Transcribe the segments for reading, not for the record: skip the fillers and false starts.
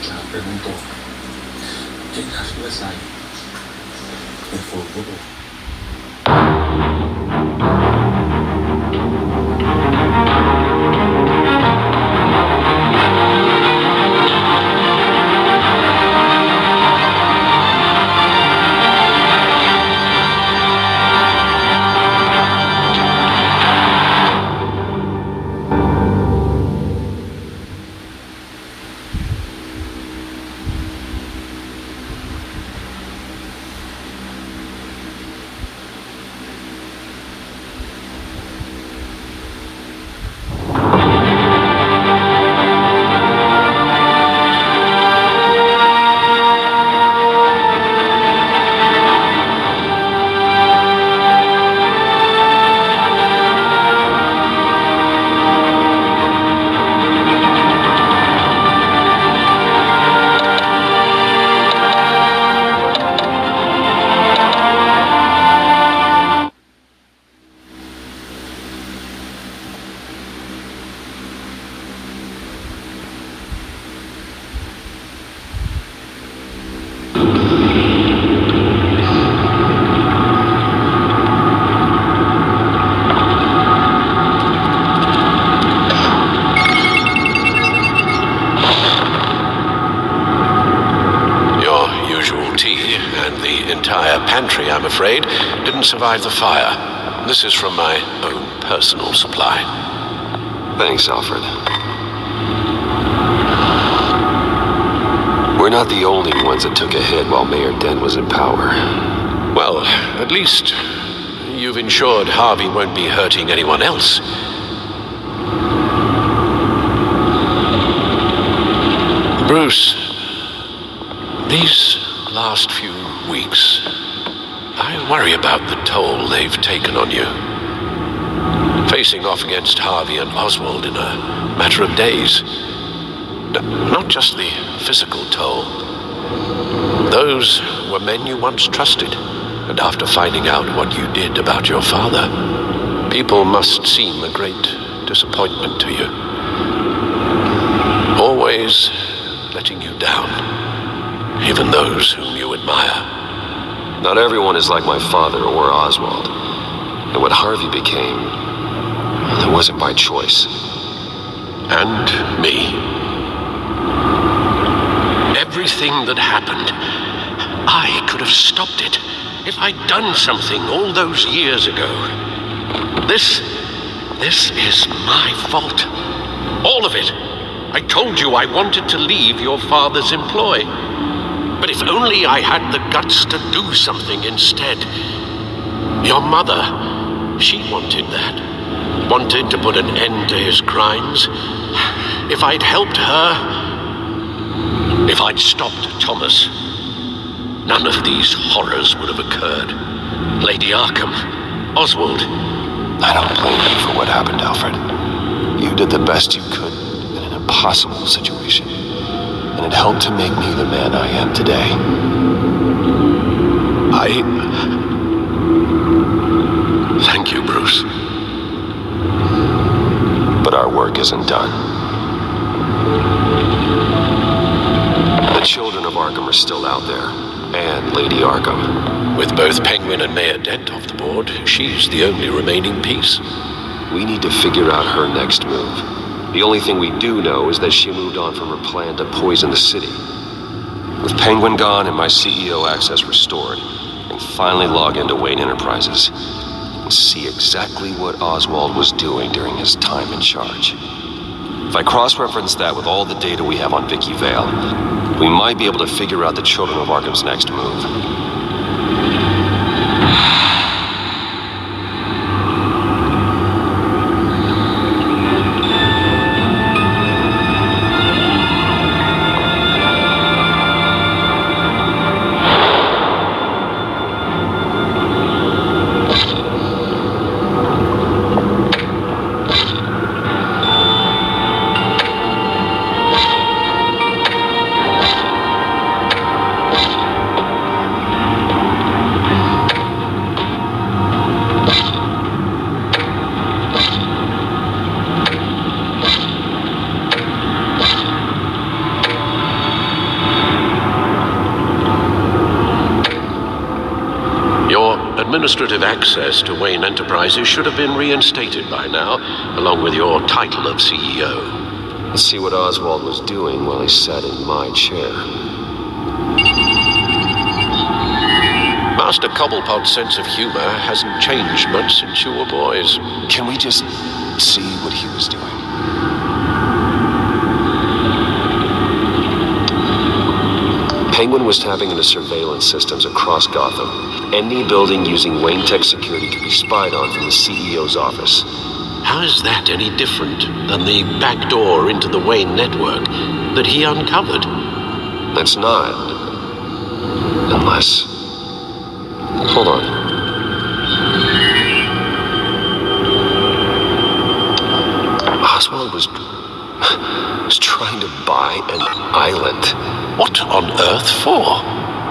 La preguntó, ¿llegas USA? Me fue pantry, I'm afraid, didn't survive the fire. This is from my own personal supply. Thanks, Alfred. We're not the only ones that took a hit while Mayor Dent was in power. Well, at least you've ensured Harvey won't be hurting anyone else. Bruce, these last few weeks, I worry about the toll they've taken on you. Facing off against Harvey and Oswald in a matter of days. Not just the physical toll. Those were men you once trusted, and after finding out what you did about your father, people must seem a great disappointment to you. Always letting you down, even those whom you admire. Not everyone is like my father or Oswald. And what Harvey became, it wasn't by choice. And me. Everything that happened, I could have stopped it if I'd done something all those years ago. This is my fault. All of it. I told you I wanted to leave your father's employ. But if only I had the guts to do something instead. Your mother, she wanted that. Wanted to put an end to his crimes. If I'd helped her, if I'd stopped Thomas, none of these horrors would have occurred. Lady Arkham, Oswald. I don't blame you for what happened, Alfred. You did the best you could in an impossible situation. And it helped to make me the man I am today. Thank you, Bruce. But our work isn't done. The children of Arkham are still out there, and Lady Arkham. With both Penguin and Mayor Dent off the board, she's the only remaining piece. We need to figure out her next move. The only thing we do know is that she moved on from her plan to poison the city. With Penguin gone and my CEO access restored, I can finally log into Wayne Enterprises and see exactly what Oswald was doing during his time in charge. If I cross-reference that with all the data we have on Vicky Vale, we might be able to figure out the Children of Arkham's next move. administrative access to Wayne Enterprises should have been reinstated by now, along with your title of CEO. Let's see what Oswald was doing while he sat in my chair. Master Cobblepot's sense of humor hasn't changed much since you were boys. Can we just see what he was doing? Penguin was tapping into surveillance systems across Gotham. Any building using Wayne Tech security could be spied on from the CEO's office. How is that any different than the back door into the Wayne network that he uncovered? That's not. Unless... Hold on. Oswald was trying to buy an island. What on earth for?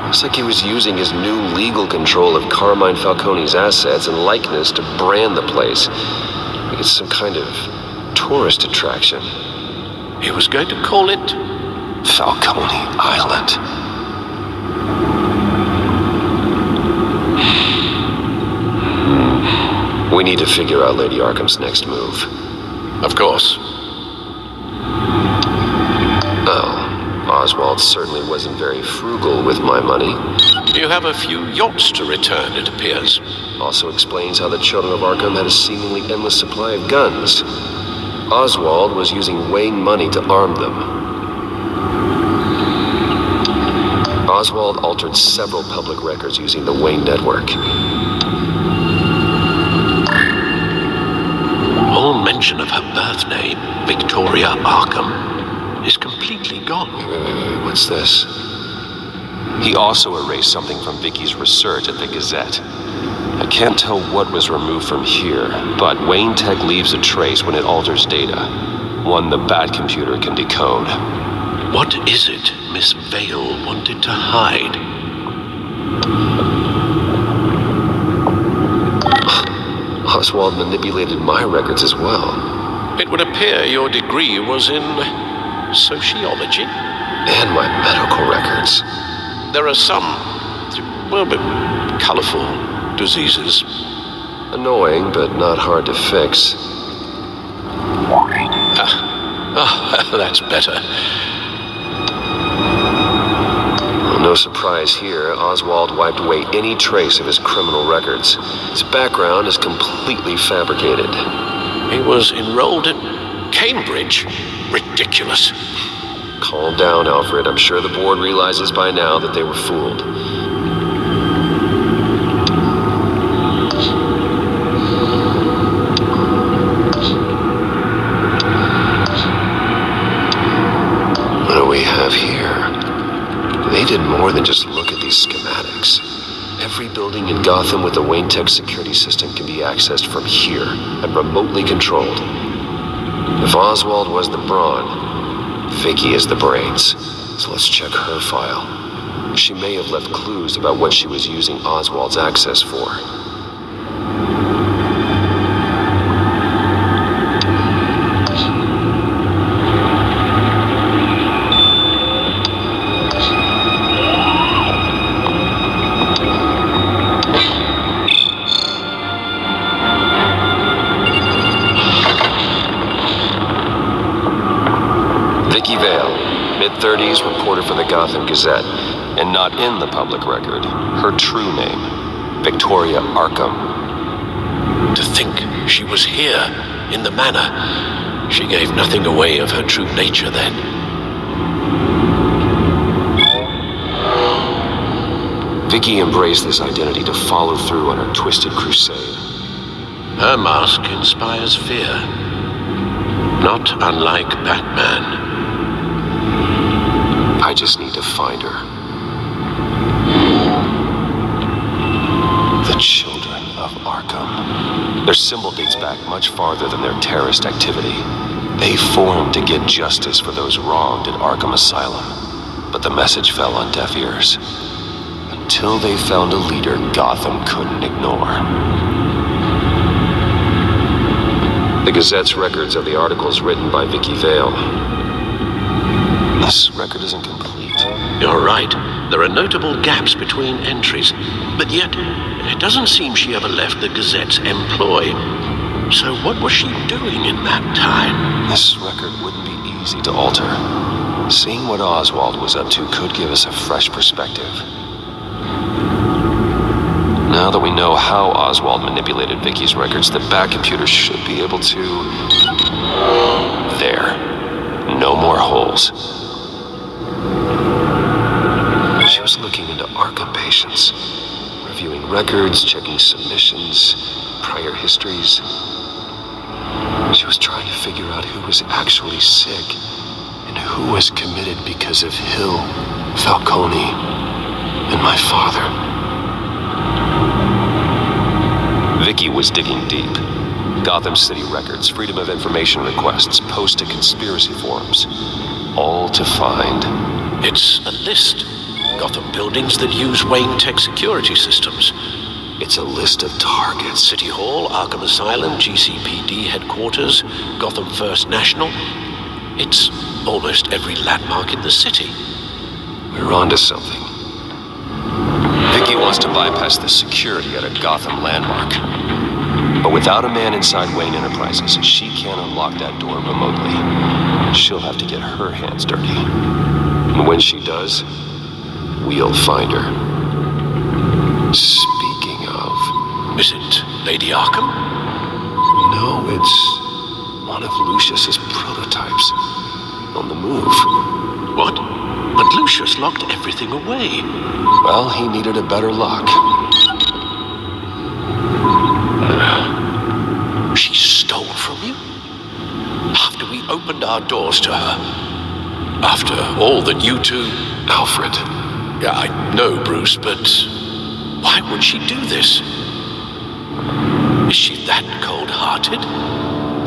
It's like he was using his new legal control of Carmine Falcone's assets and likeness to brand the place. Like it's some kind of tourist attraction. He was going to call it Falcone Island. We need to figure out Lady Arkham's next move. Of course. Oh, Oswald certainly wasn't very frugal with my money. You have a few yachts to return, it appears. Also explains how the Children of Arkham had a seemingly endless supply of guns. Oswald was using Wayne money to arm them. Oswald altered several public records using the Wayne network. All mention of her birth name, Victoria Arkham, is completely gone. Wait, what's this? He also erased something from Vicky's research at the Gazette. I can't tell what was removed from here, but Wayne Tech leaves a trace when it alters data. One the Bat computer can decode. What is it Miss Vale wanted to hide? Oswald manipulated my records as well. It would appear your degree was in sociology. And my medical records. There are some, well, colorful diseases. Annoying, but not hard to fix. That's better. No surprise here, Oswald wiped away any trace of his criminal records. His background is completely fabricated. He was enrolled at Cambridge. Ridiculous. Calm down, Alfred. I'm sure the board realizes by now that they were fooled. What do we have here? They did more than just look at these schematics. Every building in Gotham with a Wayne Tech security system can be accessed from here and remotely controlled. If Oswald was the brawn, Vicky is the brains. So let's check her file. She may have left clues about what she was using Oswald's access for. Vicky Vale, mid-30s, reporter for the Gotham Gazette, and not in the public record. Her true name, Victoria Arkham. To think she was here, in the manor. She gave nothing away of her true nature then. Vicky embraced this identity to follow through on her twisted crusade. Her mask inspires fear. Not unlike Batman. I just need to find her. The Children of Arkham. Their symbol dates back much farther than their terrorist activity. They formed to get justice for those wronged at Arkham Asylum. But the message fell on deaf ears. Until they found a leader Gotham couldn't ignore. The Gazette's records are the articles written by Vicky Vale. This record isn't complete. You're right. There are notable gaps between entries, but yet it doesn't seem she ever left the Gazette's employ. So what was she doing in that time? This record wouldn't be easy to alter. Seeing what Oswald was up to could give us a fresh perspective. Now that we know how Oswald manipulated Vicky's records, the back computer should be able to... There. No more holes. She was looking into Arkham patients, reviewing records, checking submissions, prior histories. She was trying to figure out who was actually sick and who was committed because of Hill, Falcone, and my father. Vicky was digging deep. Gotham City records, Freedom of Information requests, posts to conspiracy forums. All to find... It's a list. Gotham buildings that use Wayne Tech security systems. It's a list of targets. City Hall, Arkham Asylum, GCPD headquarters, Gotham First National. It's almost every landmark in the city. We're onto something. Vicky wants to bypass the security at a Gotham landmark. But without a man inside Wayne Enterprises, she can't unlock that door remotely. She'll have to get her hands dirty. And when she does, we'll find her. Speaking of... Is it Lady Arkham? No, it's one of Lucius's prototypes. On the move. What? But Lucius locked everything away. Well, he needed a better lock. She stole from you? After we opened our doors to her? After all that you two... Alfred. Yeah, I know, Bruce, but why would she do this? Is she that cold-hearted?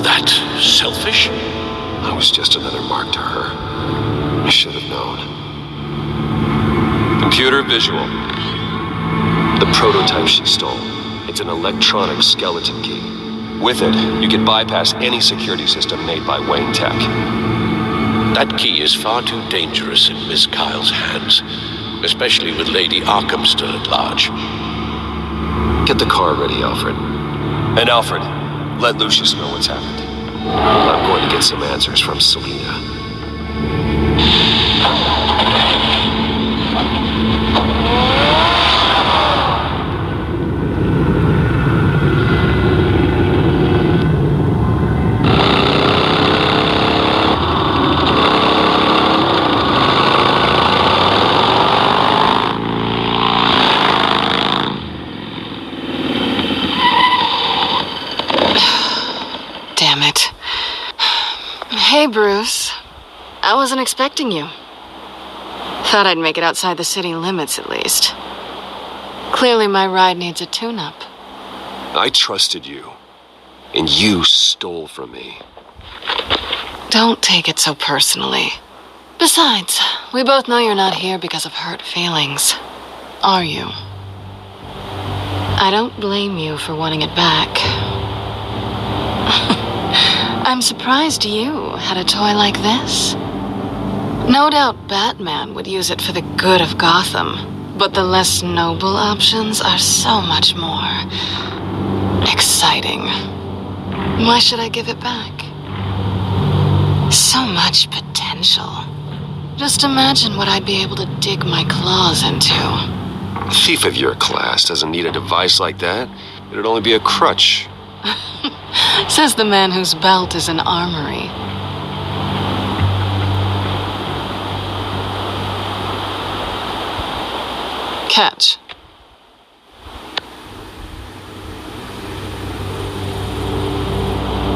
That selfish? I was just another mark to her. I should have known. Computer visual. The prototype she stole. It's an electronic skeleton key. With it, you can bypass any security system made by Wayne Tech. That key is far too dangerous in Miss Kyle's hands, especially with Lady Arkham still at large. Get the car ready, Alfred. And Alfred, let Lucius know what's happened. I'm going to get some answers from Selina. Damn it. Hey, Bruce. I wasn't expecting you. Thought I'd make it outside the city limits, at least. Clearly my ride needs a tune-up. I trusted you, and you stole from me. Don't take it so personally. Besides, we both know you're not here because of hurt feelings. Are you? I don't blame you for wanting it back. I'm surprised you had a toy like this. No doubt Batman would use it for the good of Gotham, but the less noble options are so much more exciting. Why should I give it back? So much potential. Just imagine what I'd be able to dig my claws into. A thief of your class doesn't need a device like that. It'd only be a crutch. Says the man whose belt is an armory. Catch.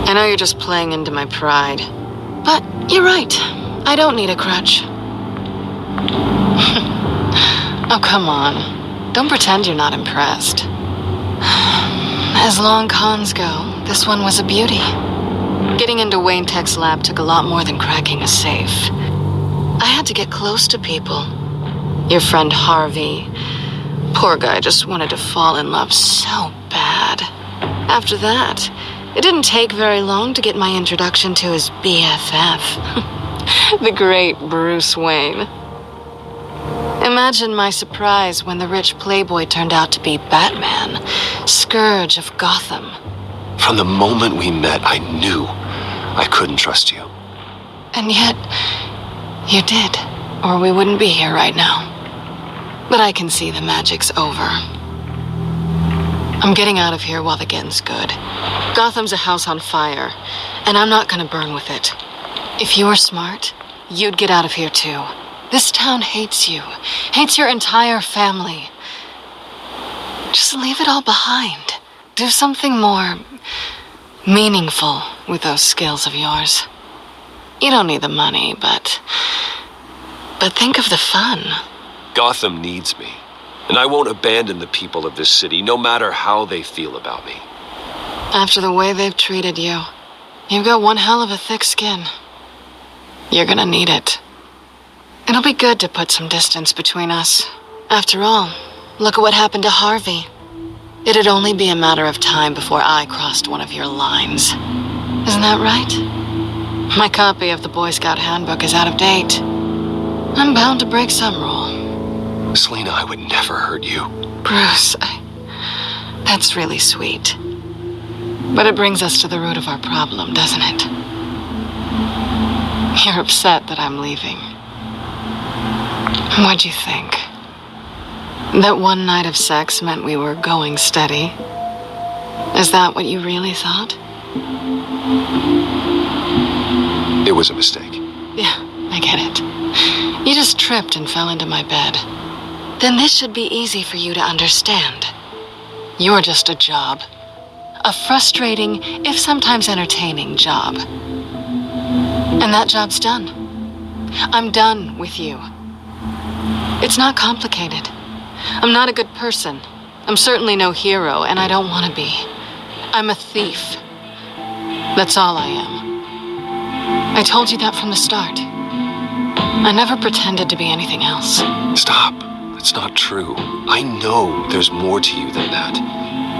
I know you're just playing into my pride, but you're right. I don't need a crutch. Oh, come on. Don't pretend you're not impressed. As long cons go, this one was a beauty. Getting into Wayne Tech's lab took a lot more than cracking a safe. I had to get close to people. Your friend Harvey. Poor guy just wanted to fall in love so bad. After that, it didn't take very long to get my introduction to his BFF. The great Bruce Wayne. Imagine my surprise when the rich playboy turned out to be Batman, Scourge of Gotham. From the moment we met, I knew I couldn't trust you. And yet, you did, or we wouldn't be here right now. But I can see the magic's over. I'm getting out of here while the getting's good. Gotham's a house on fire, and I'm not gonna burn with it. If you were smart, you'd get out of here too. This town hates you, hates your entire family. Just leave it all behind. Do something more meaningful with those skills of yours. You don't need the money, but think of the fun. Gotham needs me, and I won't abandon the people of this city, no matter how they feel about me. After the way they've treated you, you've got one hell of a thick skin. You're gonna need it. It'll be good to put some distance between us. After all, look at what happened to Harvey. It'd only be a matter of time before I crossed one of your lines. Isn't that right? My copy of the Boy Scout Handbook is out of date. I'm bound to break some rule. Selina, I would never hurt you. Bruce, that's really sweet. But it brings us to the root of our problem, doesn't it? You're upset that I'm leaving. What'd you think? That one night of sex meant we were going steady? Is that what you really thought? It was a mistake. Yeah, I get it. You just tripped and fell into my bed. Then this should be easy for you to understand. You're just a job. A frustrating, if sometimes entertaining job. And that job's done. I'm done with you. It's not complicated. I'm not a good person. I'm certainly no hero, and I don't want to be. I'm a thief. That's all I am. I told you that from the start. I never pretended to be anything else. Stop. That's not true. I know there's more to you than that.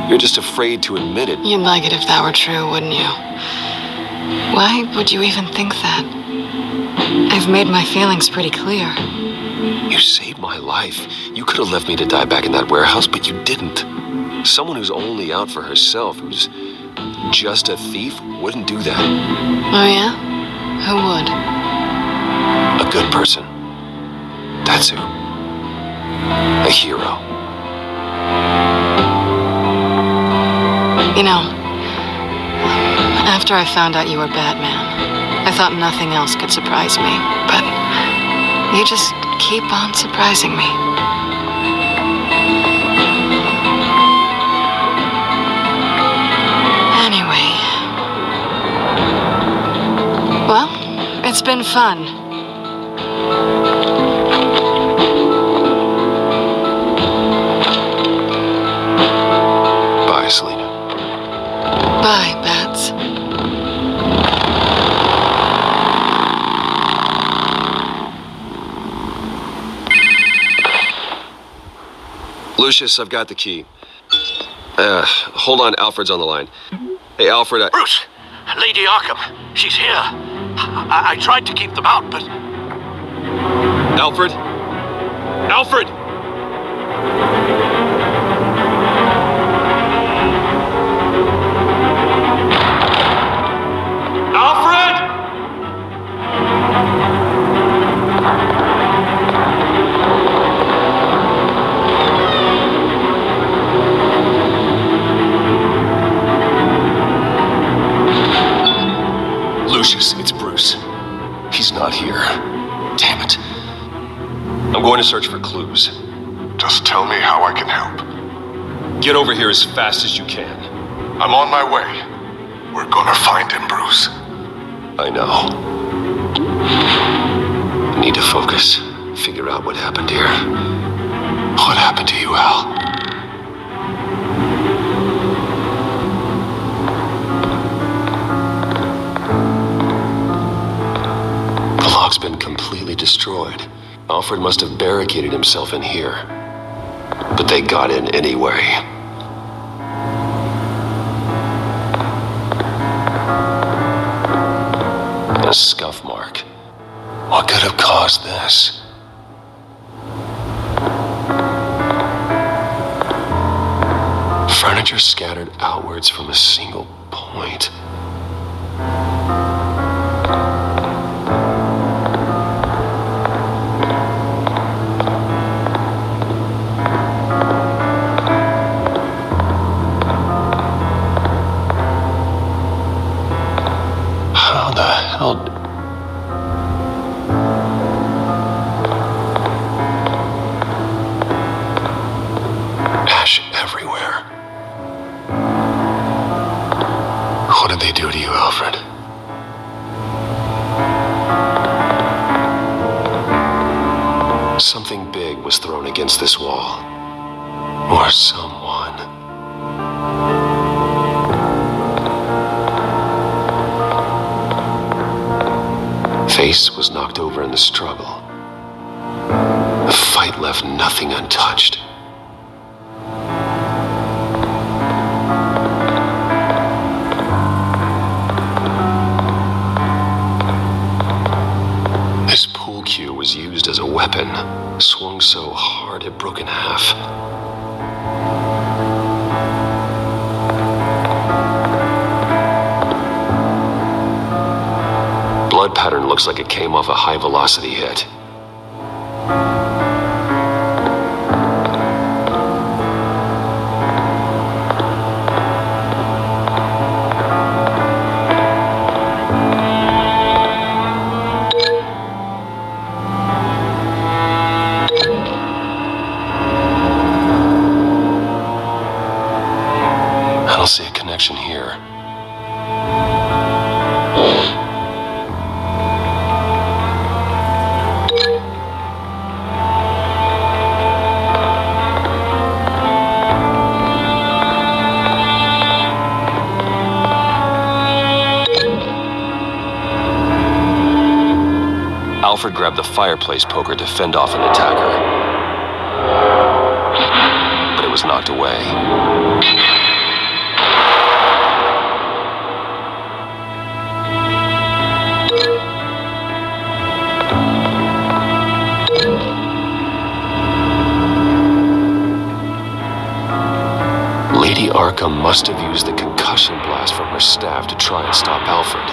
You're just afraid to admit it. You'd like it if that were true, wouldn't you? Why would you even think that? I've made my feelings pretty clear. You saved my life. You could have left me to die back in that warehouse, but you didn't. Someone who's only out for herself, who's just a thief, wouldn't do that. Oh yeah? Who would? A good person. That's who. A hero. You know, after I found out you were Batman, I thought nothing else could surprise me, but you just keep on surprising me. Anyway. Well, it's been fun. Bye, Selina. Bye, Bats. Lucius, I've got the key. Hold on, Alfred's on the line. Hey, Alfred, Bruce! Lady Arkham, she's here. I tried to keep them out, but... Alfred? Alfred! Alfred! Lucius, it's Bruce. He's not here. Damn it. I'm going to search for clues. Just tell me how I can help. Get over here as fast as you can. I'm on my way. We're gonna find him, Bruce. I know. I need to focus. Figure out what happened here. What happened to you, Al? The log's been completely destroyed. Alfred must have barricaded himself in here. But they got in anyway. A scuff mark. What could have caused this? pressure scattered outwards from a single point. How the hell... Ash everywhere. What did they do to you, Alfred? Something big was thrown against this wall. Or someone. Face was knocked over in the struggle. The fight left nothing untouched. This pool cue was used as a weapon, swung so hard it broke in half. Blood pattern looks like it came off a high-velocity hit. I don't see a connection here. Alfred grabbed the fireplace poker to fend off an attacker. But it was knocked away. Lady Arkham must have used the concussion blast from her staff to try and stop Alfred.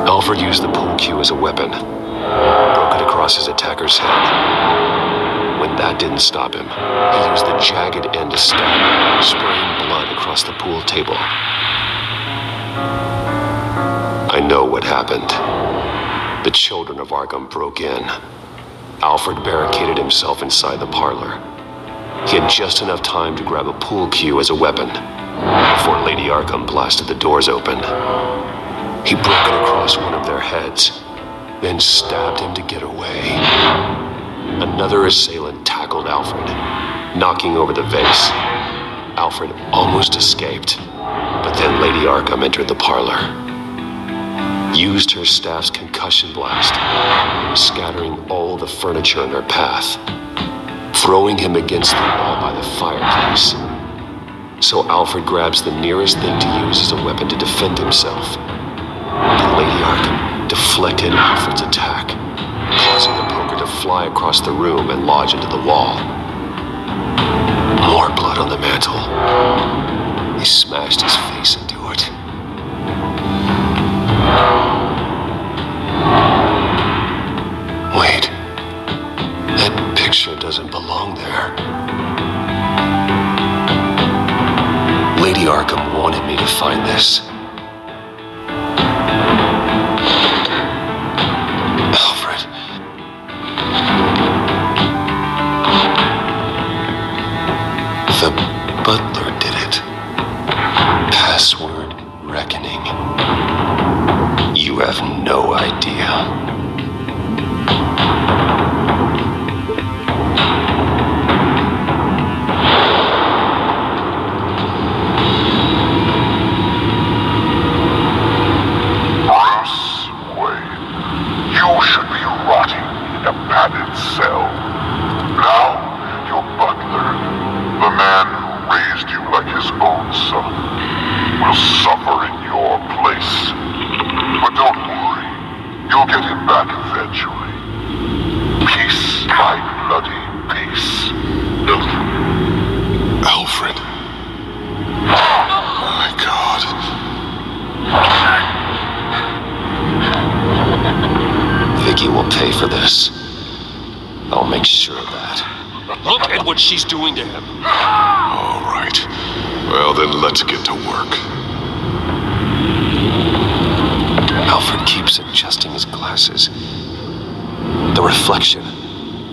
Alfred used the pool cue as a weapon, broke it across his attacker's head. When that didn't stop him, he used the jagged end to stab him, spraying blood across the pool table. I know what happened. The children of Arkham broke in. Alfred barricaded himself inside the parlor. He had just enough time to grab a pool cue as a weapon before Lady Arkham blasted the doors open. He broke it across one of their heads, then stabbed him to get away. Another assailant tackled Alfred, knocking over the vase. Alfred almost escaped, but then Lady Arkham entered the parlor, used her staff's concussion blast, scattering all the furniture in her path, throwing him against the wall by the fireplace. So Alfred grabs the nearest thing to use as a weapon to defend himself. But Lady Arkham deflected Alfred's attack, causing the poker to fly across the room and lodge into the wall. More blood on the mantel. He smashed his face into it. Wait. That picture doesn't belong there. Lady Arkham wanted me to find this. Alfred. The butler did it. Password reckoning. You have no idea. You should be rotting in a padded cell. Now, your butler, the man who raised you like his own son, will suffer in your place. But don't worry, you'll get him back eventually. Peace, my bloody peace. Alfred. Oh my God. Vicky will pay for this. I'll make sure of that. Look at what she's doing to him. All right. Well, then let's get to work. Alfred keeps adjusting his glasses. The reflection.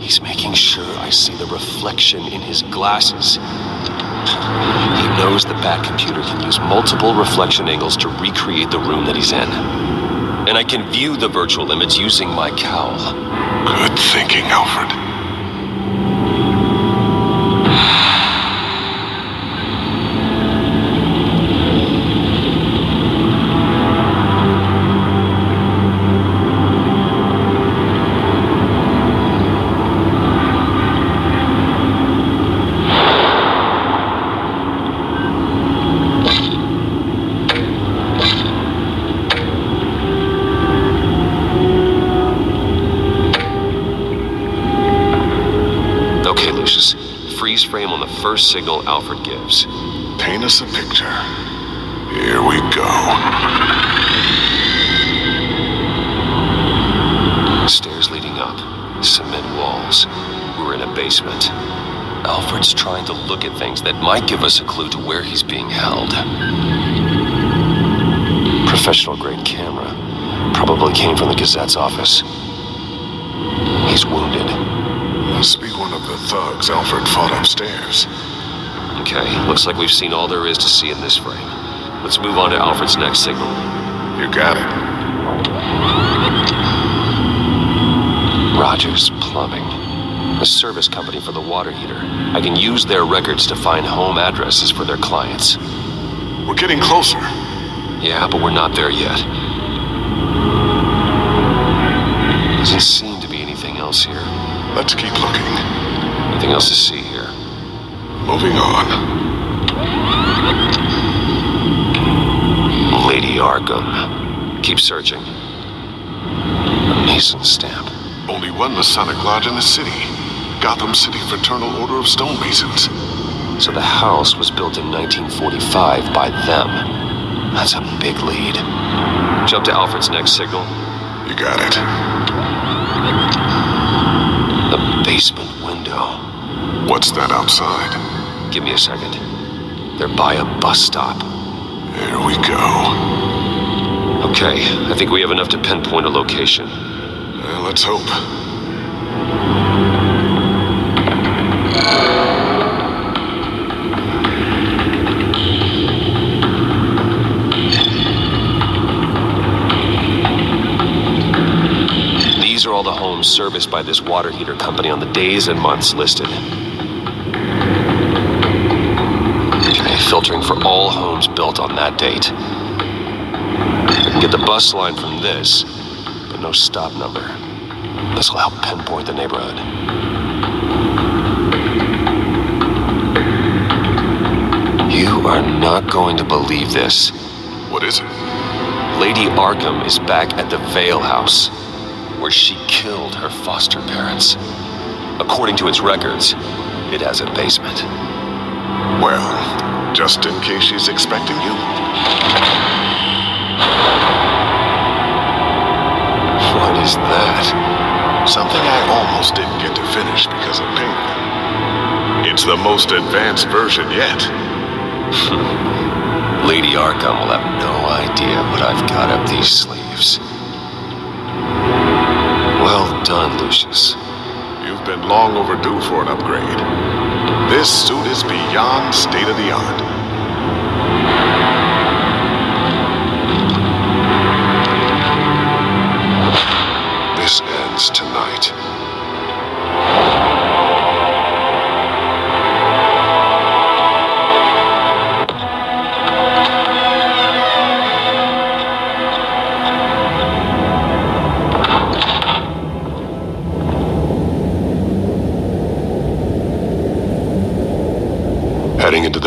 He's making sure I see the reflection in his glasses. He knows the Batcomputer can use multiple reflection angles to recreate the room that he's in. And I can view the virtual image using my cowl. Good thinking, Alfred. Freeze frame on the first signal Alfred gives. Paint us a picture. Here we go. Stairs leading up. Cement walls. We're in a basement. Alfred's trying to look at things that might give us a clue to where he's being held. Professional-grade camera. Probably came from the Gazette's office. He's wounded. Must be one of the thugs Alfred fought upstairs. Okay, looks like we've seen all there is to see in this frame. Let's move on to Alfred's next signal. You got it. Rogers Plumbing. A service company for the water heater. I can use their records to find home addresses for their clients. We're getting closer. Yeah, but we're not there yet. Doesn't seem to be anything else here. Let's keep looking. Nothing else to see here. Moving on. Lady Arkham. Keep searching. A Mason stamp. Only one Masonic lodge in the city. Gotham City Fraternal Order of Stonemasons. So the house was built in 1945 by them. That's a big lead. Jump to Alfred's next signal. You got it. The basement window. What's that outside? Give me a second. They're by a bus stop. There we go. Okay, I think we have enough to pinpoint a location. Let's hope. These are all the homes serviced by this water heater company on the days and months listed. Okay, filtering for all homes built on that date. I can get the bus line from this, but no stop number. This will help pinpoint the neighborhood. You are not going to believe this. What is it? Lady Arkham is back at the Vale House, where she killed her foster parents. According to its records, it has a basement. Well, just in case she's expecting you. What is that? Something I almost didn't get to finish because of Penguin. It's the most advanced version yet. Lady Arkham will have no idea what I've got up these sleeves. Well done, Lucius. You've been long overdue for an upgrade. This suit is beyond state-of-the-art. This ends tonight.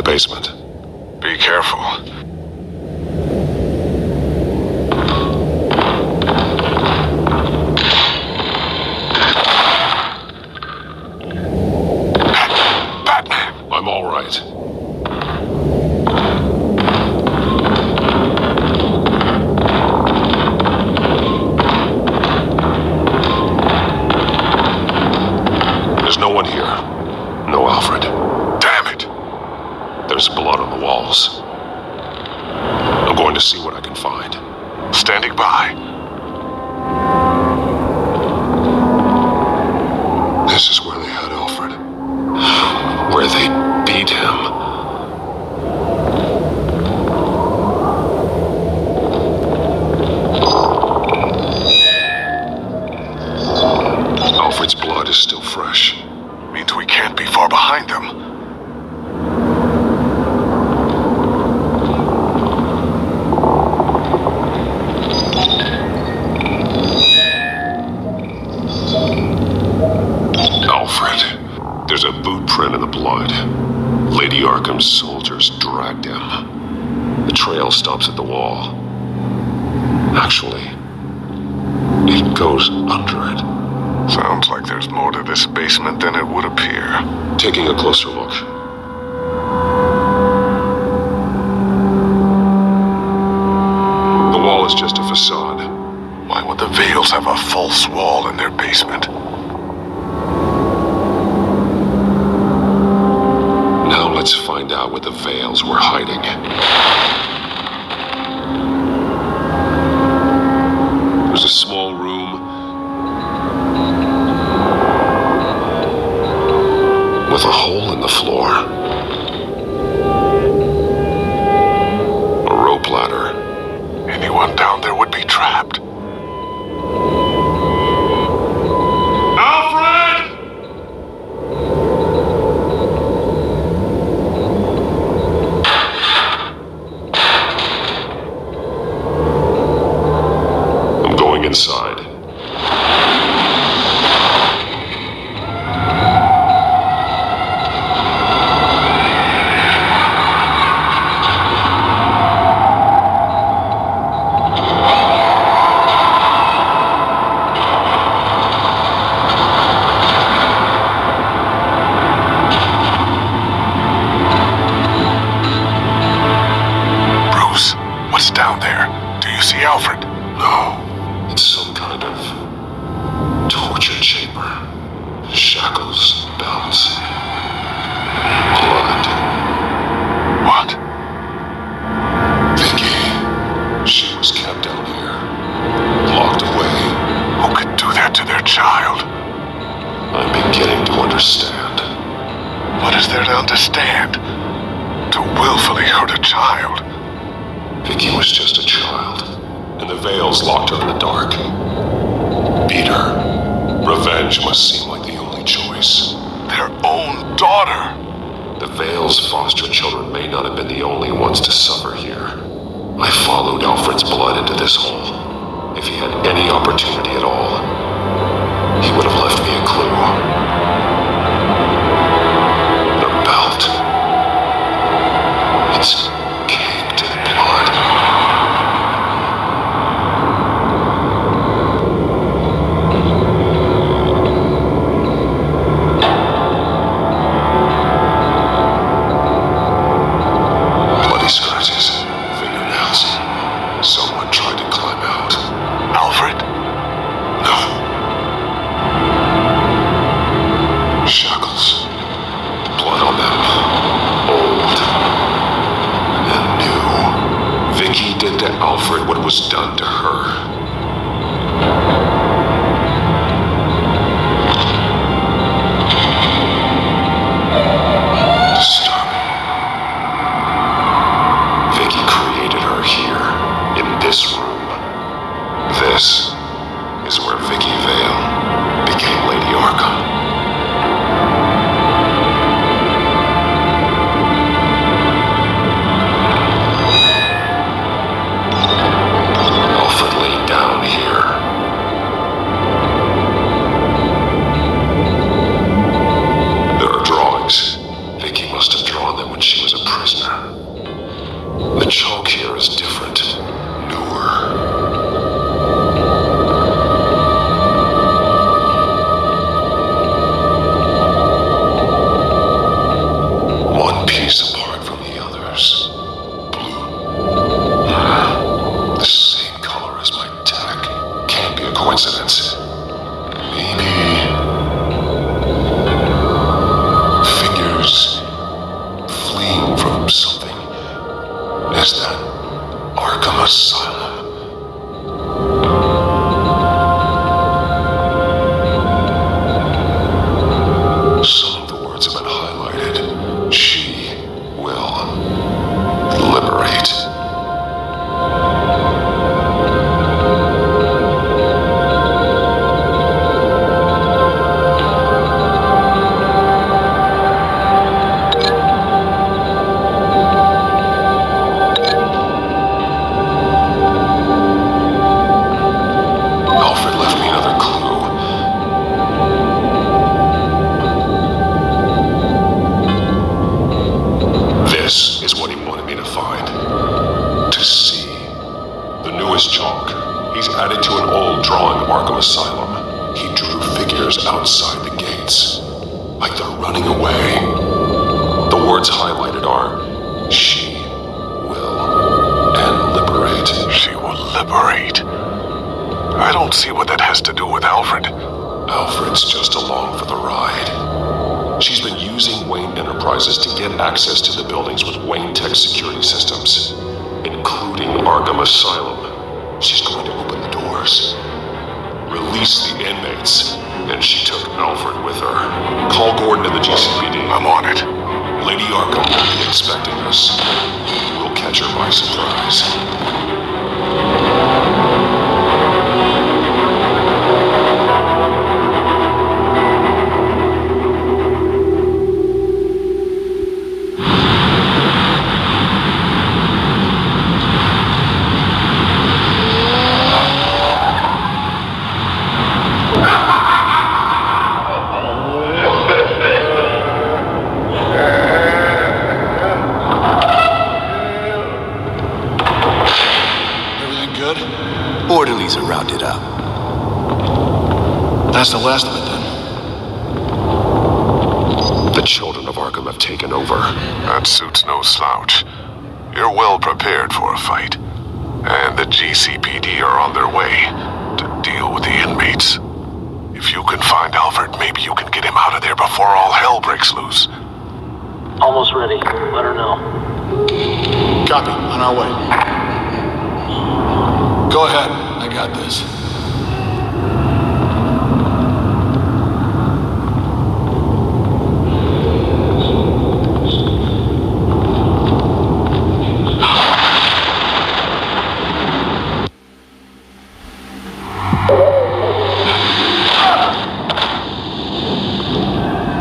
the basement. Be careful. Batman! I'm all right. There's no one here. No Alfred. Damn it! There's blood on the walls. I'm going to see what I can find. Standing by. This is where they had Alfred. Where they beat him. Alfred's blood is still fresh. Means we can't be far behind them. Alfred. There's a boot print in the blood. Lady Arkham's soldiers dragged him. The trail stops at the wall. Actually, it goes under it. Sounds like there's more to this basement than it would appear. Taking a closer look. The wall is just a facade. Why would the Vales have a false wall in their basement? Now let's find out what the Vales were hiding. There's a small room with a hole in the floor. A rope ladder. Anyone down there would be trapped. I'm going inside. Bruce, what's down there? Do you see Alfred? No. It's some kind of torture chamber. Shackles, belts, blood. What? Vicky. She was kept down here. Locked away. Who could do that to their child? I'm beginning to understand. What is there to understand? To willfully hurt a child? Vicky was just a child, and the Vales locked her in the dark. Beat her. Revenge must seem like the only choice. Their own daughter! The Vales' foster children may not have been the only ones to suffer here. I followed Alfred's blood into this hole. If he had any opportunity at all, he would have left me a clue. The belt. It's caked in blood. Bloody scratches, fingernails. Someone tried to climb out. Alfred? No. He drew figures outside the gates, like they're running away. The words highlighted are, she will, and liberate. She will liberate. I don't see what that has to do with Alfred. Alfred's just along for the ride. She's been using Wayne Enterprises to get access to the buildings with Wayne Tech security systems, including Arkham Asylum. She's going to open the doors, release the inmates, and she took Alfred with her. Call Gordon and the GCPD. I'm on it. Lady Arkham will be expecting us. We'll catch her by surprise. Orderlies are rounded up. That's the last of it, then. The children of Arkham have taken over. That suit's no slouch. You're well prepared for a fight. And the GCPD are on their way to deal with the inmates. If you can find Alfred, maybe you can get him out of there before all hell breaks loose. Almost ready. Let her know. Copy. On our way. Go ahead. I got this.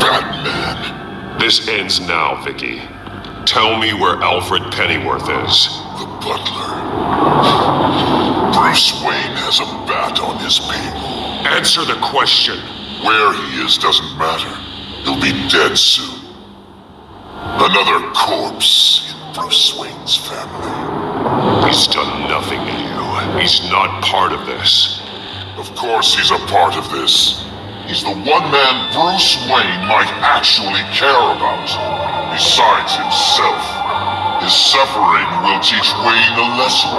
Batman! This ends now, Vicky. Tell me where Alfred Pennyworth is. The butler. Bruce Wayne has a bat on his payroll. Answer the question. Where he is doesn't matter. He'll be dead soon. Another corpse in Bruce Wayne's family. He's done nothing to you. He's not part of this. Of course he's a part of this. He's the one man Bruce Wayne might actually care about. Besides himself. His suffering will teach Wayne a lesson.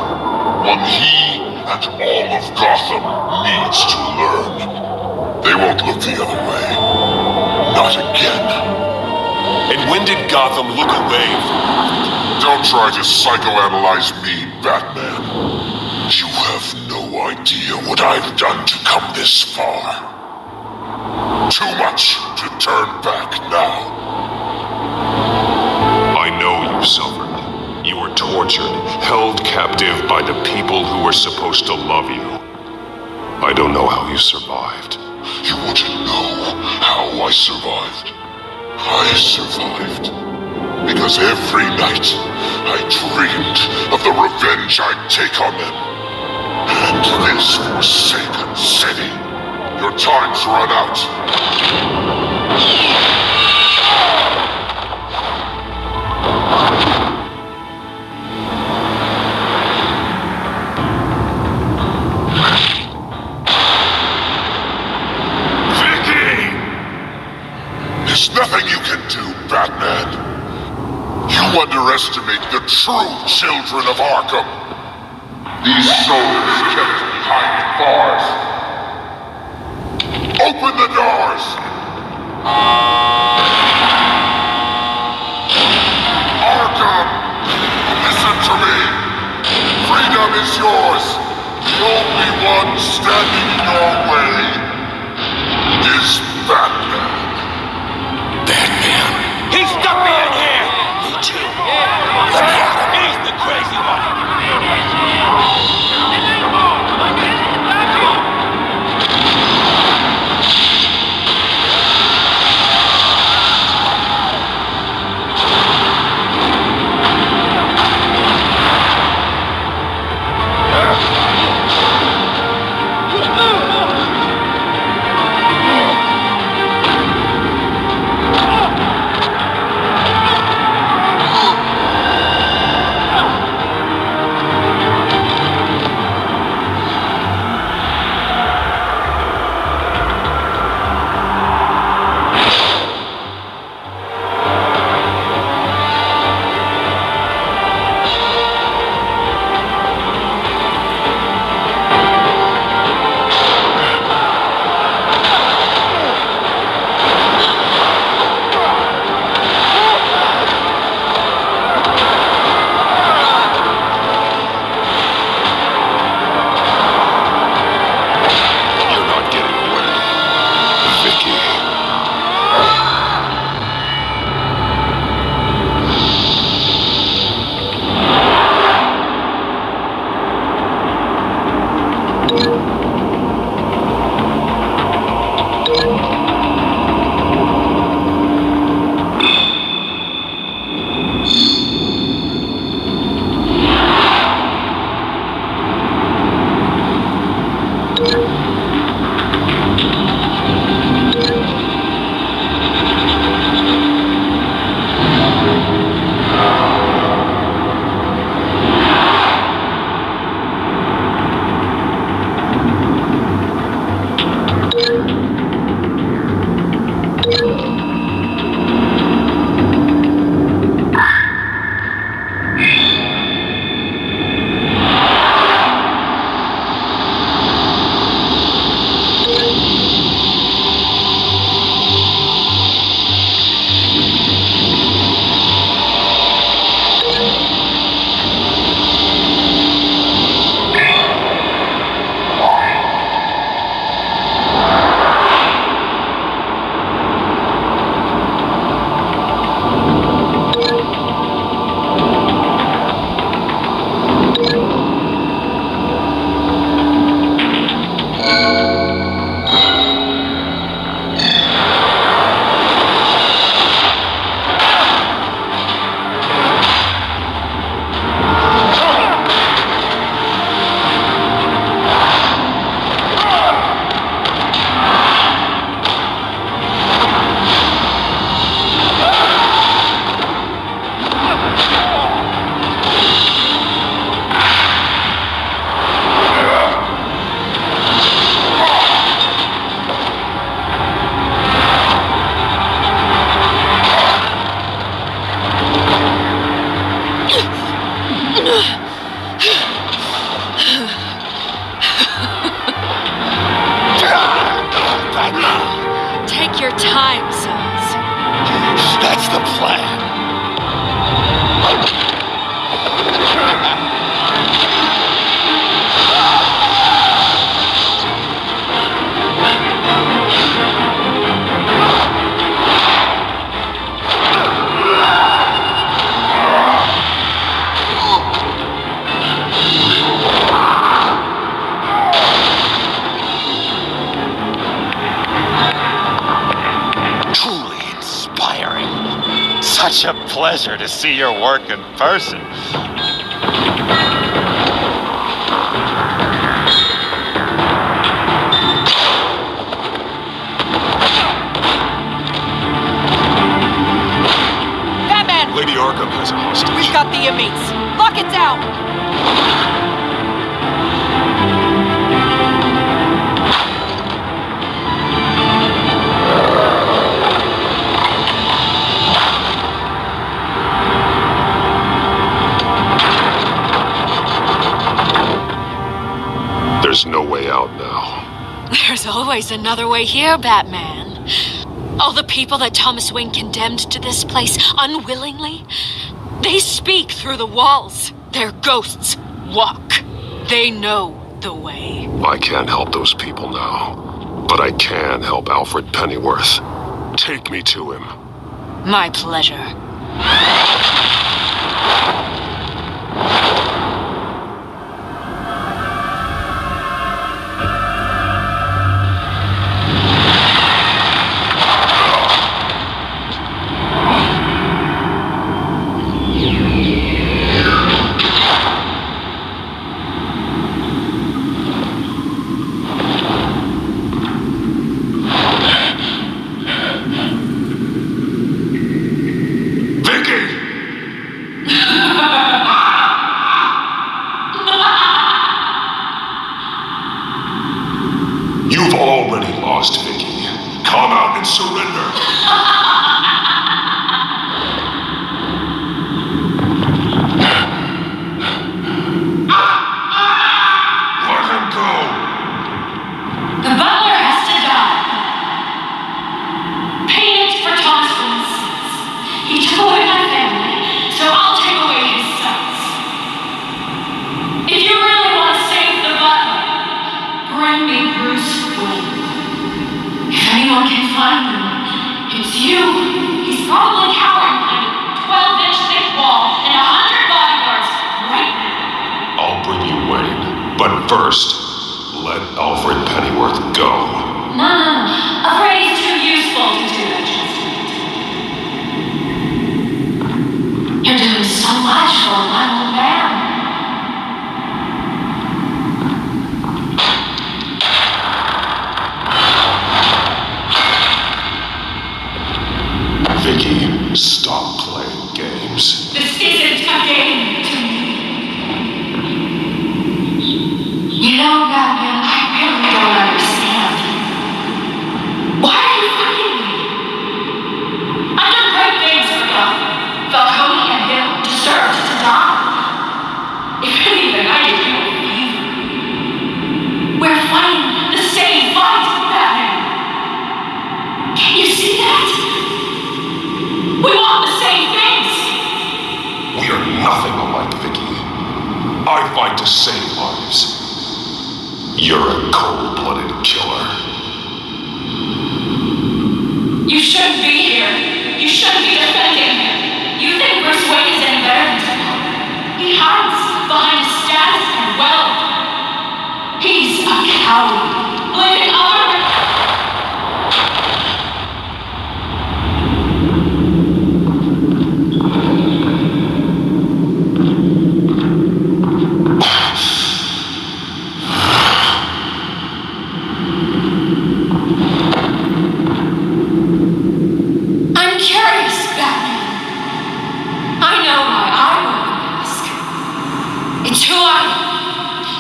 One he and all of Gotham needs to learn. They won't look the other way. Not again. And when did Gotham look away from... Don't try to psychoanalyze me, Batman. You have no idea what I've done to come this far. Too much to turn back now. I know you suffered. You were tortured, held captive by the people who were supposed to love you. I don't know how you survived. You want to know how I survived? I survived because every night I dreamed of the revenge I'd take on them. And this forsaken city. Your time's run out. There's nothing you can do, Batman. You underestimate the true children of Arkham. These souls kept behind bars. Open the doors! Arkham! Listen to me! Freedom is yours! The only one standing in your way is Batman. He stuck me in here! Me too. He's the crazy one. time, sons. That's the plan. Such a pleasure to see your work in person. Batman! Lady Arkham has a hostage. We've got the inmates. Lock it down! There's no way out now. There's always another way here, Batman. All the people that Thomas Wayne condemned to this place unwillingly, they speak through the walls. Their ghosts walk. They know the way. I can't help those people now, but I can help Alfred Pennyworth. Take me to him. My pleasure. You've already lost, Vicky. Come out and surrender. Let him go. The butler has to die. Payment for Thomas Wayne's sins. He took away my family, so I'll take away his sons. If you really want to save the butler, bring me Bruce Wayne. If anyone can find him, it's you. He's probably cowering behind a 12-inch thick wall and 100 bodyguards right now. I'll bring you Wayne, but first, let Alfred Pennyworth go. No. Afraid he's too useful to do that justice. You're doing so much for one old man. Vicky, stop playing games. This isn't a game to me. You know, Batman, I really don't understand. Why are you fighting me? I've done great things for Gotham. Falcone and him deserved to die. If anything, I did you a favor. We're fighting the same fight, Batman. Can you see that? We want the same things! We are nothing alike, Vicky. I fight to save lives. You're a cold-blooded killer. You shouldn't be here. You shouldn't be defending him. You think Bruce Wayne is any better than someone. He hides behind his status and wealth. He's a coward. Blaming other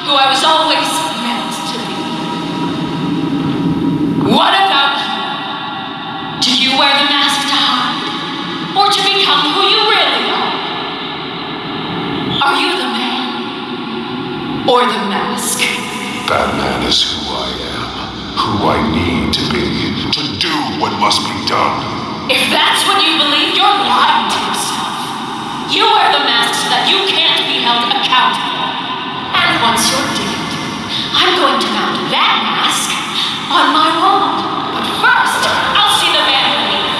who I was always meant to be. What about you? Do you wear the mask to hide? Or to become who you really are? Are you the man? Or the mask? Batman is who I am. who I need to be to do what must be done. If that's what you believe, you're lying to yourself. You wear the mask so that you can't be held accountable. And once you're dead, I'm going to mount that mask on my wall. But first, I'll see the man beneath.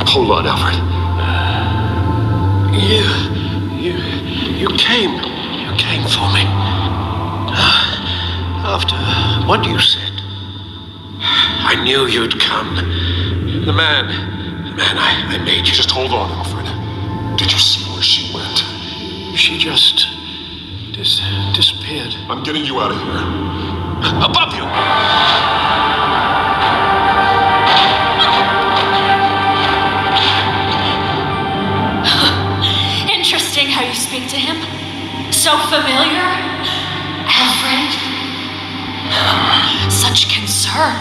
Hold on, Alfred. You came for me. After what you said, I knew you'd come. The man I made you. Just hold on, Alfred. Did you see where she went? She just disappeared. I'm getting you out of here. Above you! Interesting how you speak to him. So familiar. Alfred. Such concern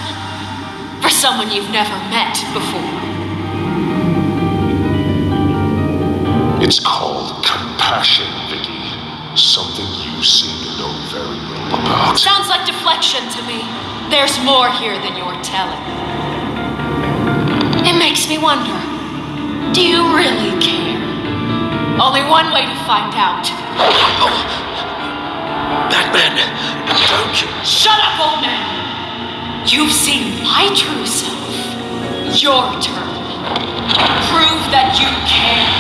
for someone you've never met before. It's called compassion, Vicky. Something you seem to know very little about. Sounds like deflection to me. There's more here than you're telling. It makes me wonder, do you really care? Only one way to find out. Oh, that man, don't you? Shut up, old man! You've seen my true self. Your turn. Prove that you care.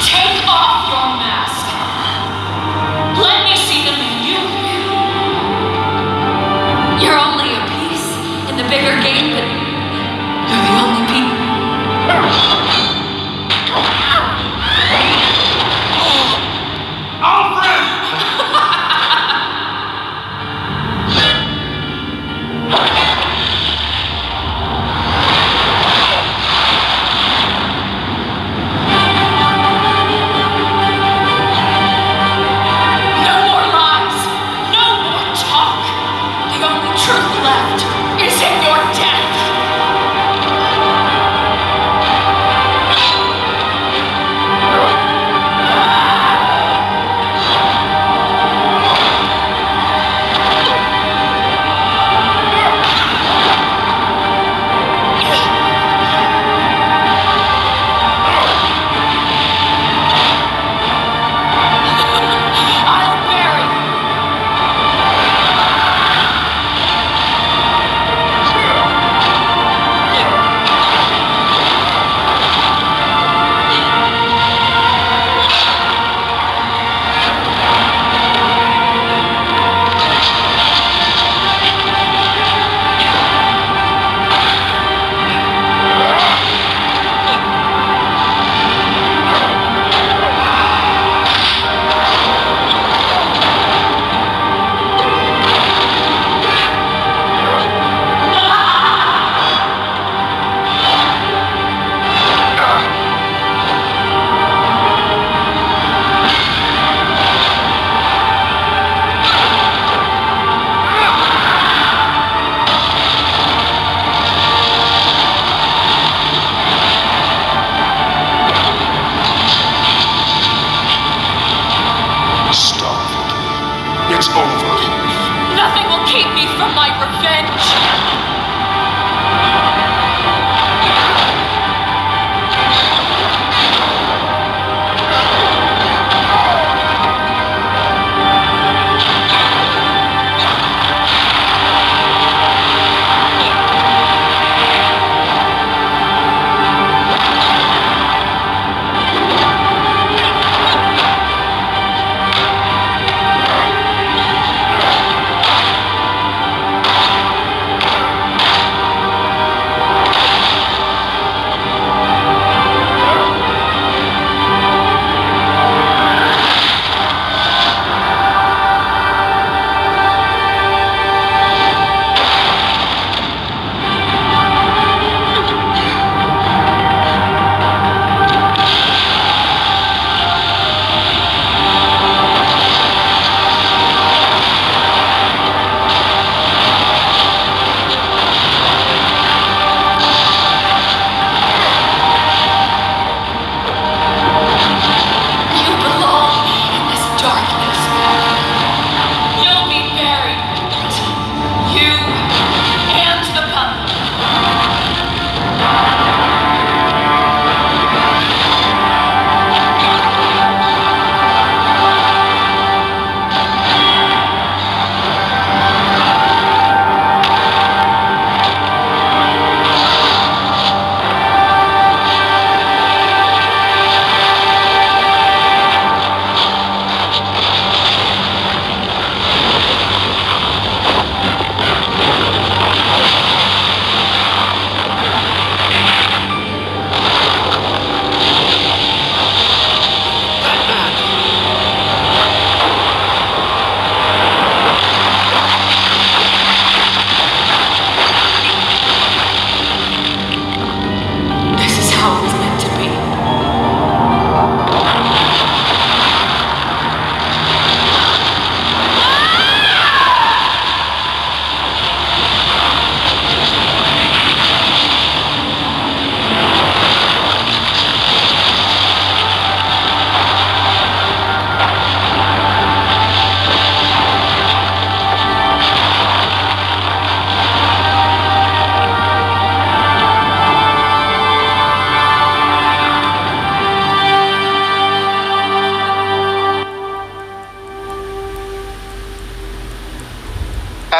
Take off your mask. Let me see the man you are. You're only a piece in the bigger game, but you're the only piece. Truth left is in your death.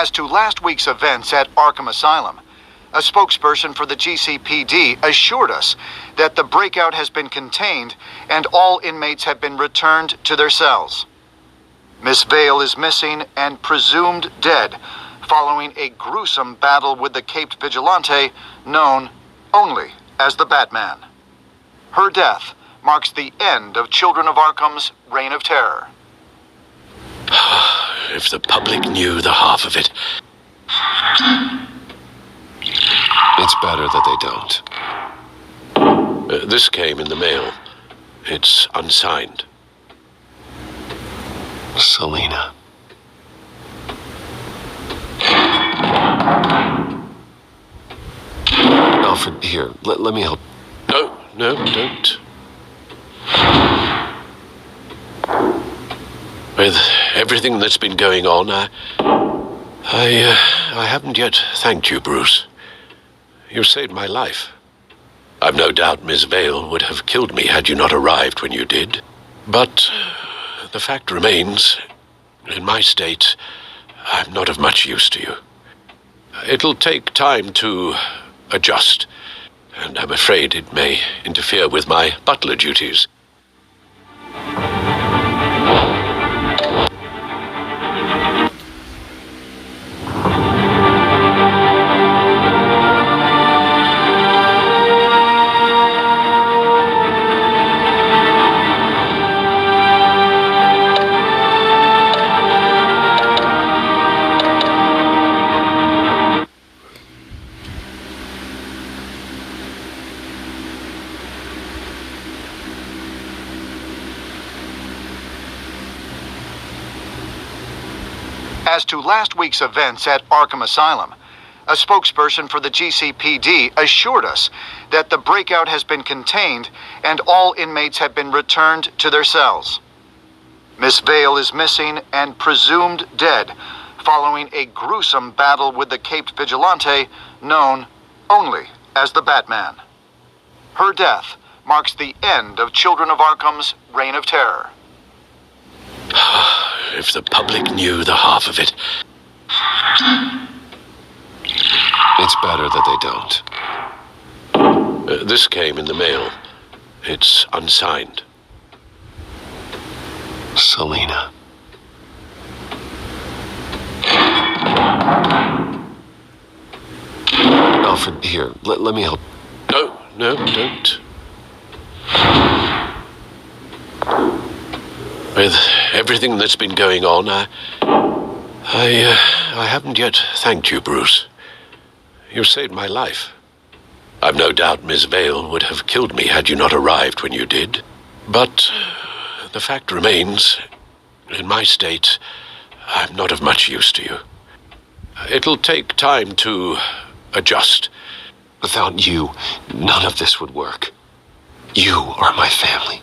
As to last week's events at Arkham Asylum, a spokesperson for the GCPD assured us that the breakout has been contained and all inmates have been returned to their cells. Miss Vale is missing and presumed dead following a gruesome battle with the caped vigilante known only as the Batman. Her death marks the end of Children of Arkham's reign of terror. If the public knew the half of it. It's better that they don't. This came in the mail. It's unsigned. Selina. Alfred, here, let me help. No, don't. With everything that's been going on, I haven't yet thanked you, Bruce. You saved my life. I've no doubt Miss Vale would have killed me had you not arrived when you did. But the fact remains, in my state, I'm not of much use to you. It'll take time to adjust, and I'm afraid it may interfere with my butler duties. As to last week's events at Arkham Asylum, a spokesperson for the GCPD assured us that the breakout has been contained and all inmates have been returned to their cells. Miss Vale is missing and presumed dead following a gruesome battle with the caped vigilante known only as the Batman. Her death marks the end of Children of Arkham's reign of terror. If the public knew the half of it. It's better that they don't. This came in the mail. It's unsigned. Selina. Alfred, here, let me help. No, don't. With everything that's been going on, I haven't yet thanked you, Bruce. You saved my life. I've no doubt Miss Vale would have killed me had you not arrived when you did. But the fact remains, in my state, I'm not of much use to you. It'll take time to adjust. Without you, none of this would work. You are my family.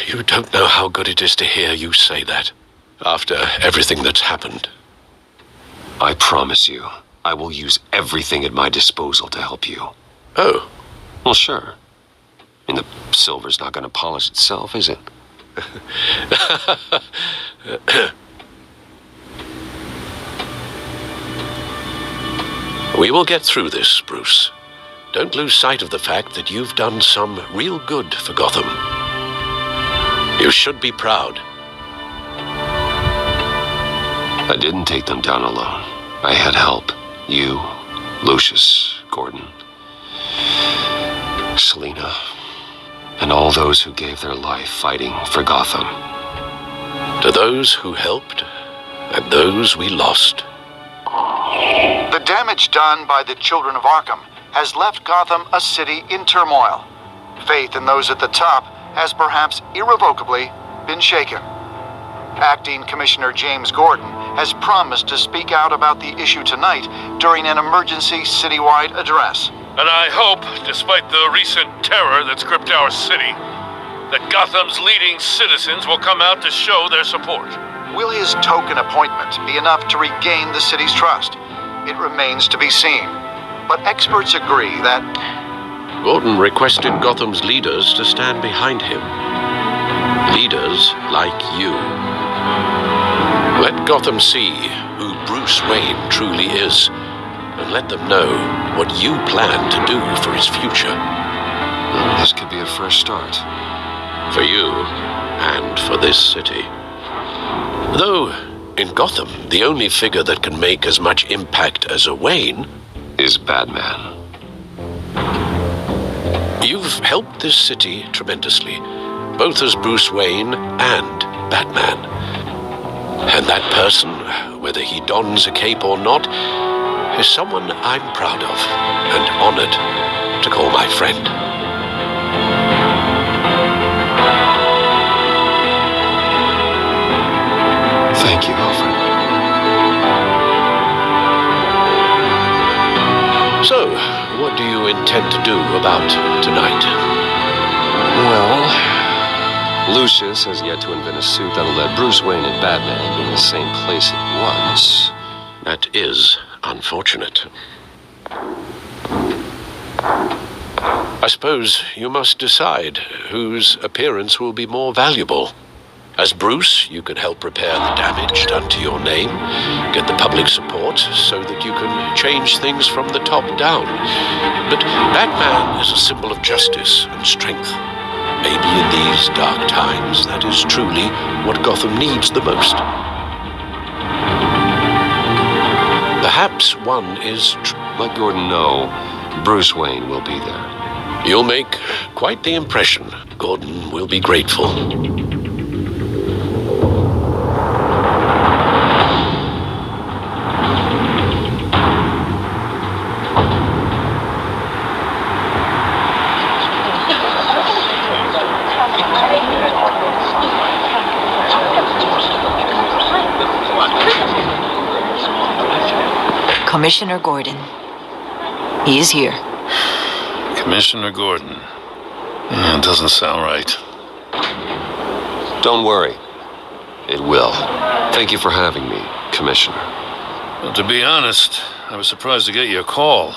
You don't know how good it is to hear you say that, after everything that's happened. I promise you, I will use everything at my disposal to help you. Oh. Well, sure. I mean, the silver's not going to polish itself, is it? We will get through this, Bruce. Don't lose sight of the fact that you've done some real good for Gotham. You should be proud. I didn't take them down alone. I had help. You, Lucius, Gordon, Selina, and all those who gave their life fighting for Gotham. To those who helped, and those we lost. The damage done by the Children of Arkham has left Gotham a city in turmoil. Faith in those at the top has perhaps irrevocably been shaken. Acting Commissioner James Gordon has promised to speak out about the issue tonight during an emergency citywide address. And I hope, despite the recent terror that's gripped our city, that Gotham's leading citizens will come out to show their support. Will his token appointment be enough to regain the city's trust? It remains to be seen. But experts agree that Gordon requested Gotham's leaders to stand behind him. Leaders like you. Let Gotham see who Bruce Wayne truly is, and let them know what you plan to do for his future. This could be a fresh start. For you, and for this city. Though, in Gotham, the only figure that can make as much impact as a Wayne is Batman. You've helped this city tremendously, both as Bruce Wayne and Batman. And that person, whether he dons a cape or not, is someone I'm proud of and honored to call my friend. Thank you, Alfred. So, what do you intend to do about tonight? Well, Lucius has yet to invent a suit that'll let Bruce Wayne and Batman be in the same place at once. That is unfortunate. I suppose you must decide whose appearance will be more valuable. As Bruce, you can help repair the damage done to your name, get the public support so that you can change things from the top down. But Batman is a symbol of justice and strength. Maybe in these dark times, that is truly what Gotham needs the most. Perhaps one is... Let Gordon know Bruce Wayne will be there. You'll make quite the impression. Gordon will be grateful. Commissioner Gordon. He is here. Commissioner Gordon. It doesn't sound right. Don't worry. It will. Thank you for having me, Commissioner. Well, to be honest, I was surprised to get your call.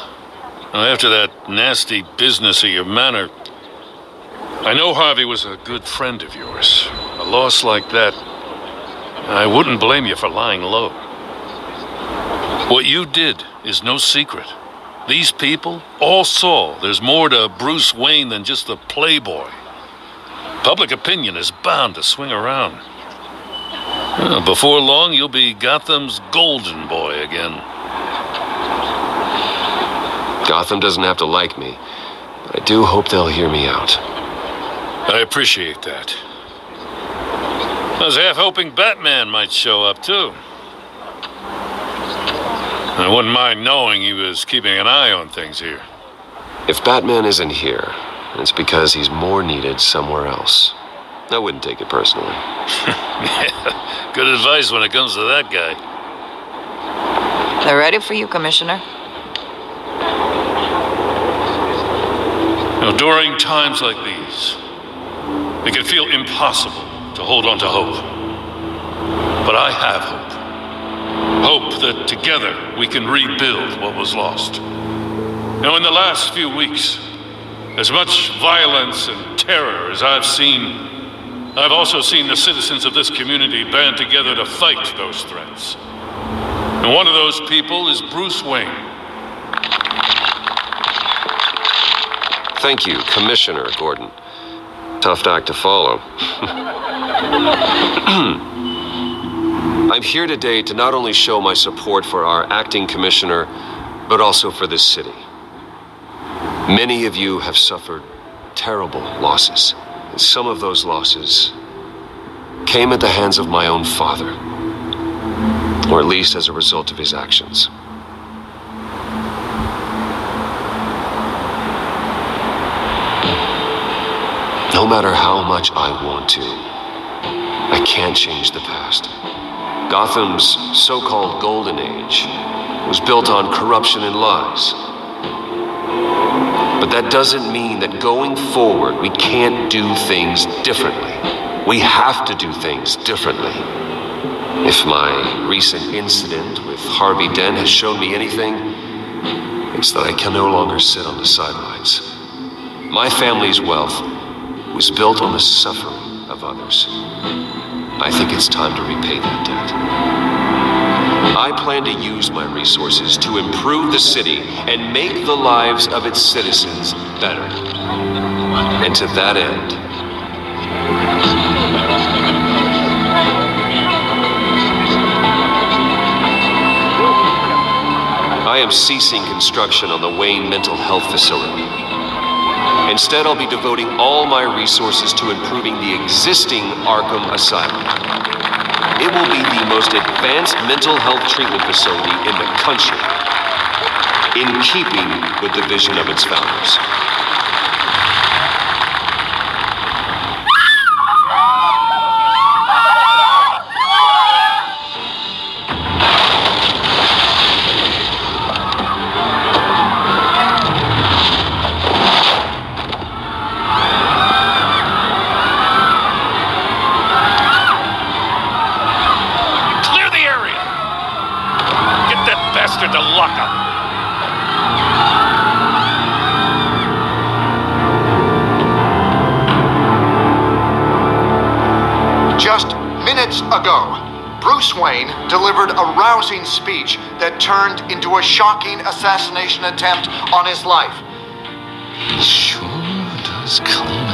After that nasty business of your manor, I know Harvey was a good friend of yours. A loss like that, I wouldn't blame you for lying low. What you did is no secret. These people all saw there's more to Bruce Wayne than just a playboy. Public opinion is bound to swing around. Before long, you'll be Gotham's golden boy again. Gotham doesn't have to like me, but I do hope they'll hear me out. I appreciate that. I was half hoping Batman might show up, too. I wouldn't mind knowing he was keeping an eye on things here. If Batman isn't here, it's because he's more needed somewhere else. I wouldn't take it personally. Yeah, good advice when it comes to that guy. They're ready for you, Commissioner. During times like these, it can feel impossible to hold on to hope. But I have hope. Hope that together we can rebuild what was lost. In the last few weeks, as much violence and terror as I've seen, I've also seen the citizens of this community band together to fight those threats. And one of those people is Bruce Wayne. Thank you, Commissioner Gordon. Tough act to follow. I'm here today to not only show my support for our acting commissioner, but also for this city. Many of you have suffered terrible losses, and some of those losses came at the hands of my own father, or at least as a result of his actions. No matter how much I want to, I can't change the past. Gotham's so-called Golden Age was built on corruption and lies. But that doesn't mean that going forward we can't do things differently. We have to do things differently. If my recent incident with Harvey Dent has shown me anything, it's that I can no longer sit on the sidelines. My family's wealth was built on the suffering of others. I think it's time to repay that debt. I plan to use my resources to improve the city and make the lives of its citizens better. And to that end, I am ceasing construction on the Wayne Mental Health Facility. Instead, I'll be devoting all my resources to improving the existing Arkham Asylum. It will be the most advanced mental health treatment facility in the country, in keeping with the vision of its founders. To lock up. Just minutes ago, Bruce Wayne delivered a rousing speech that turned into a shocking assassination attempt on his life. He sure does come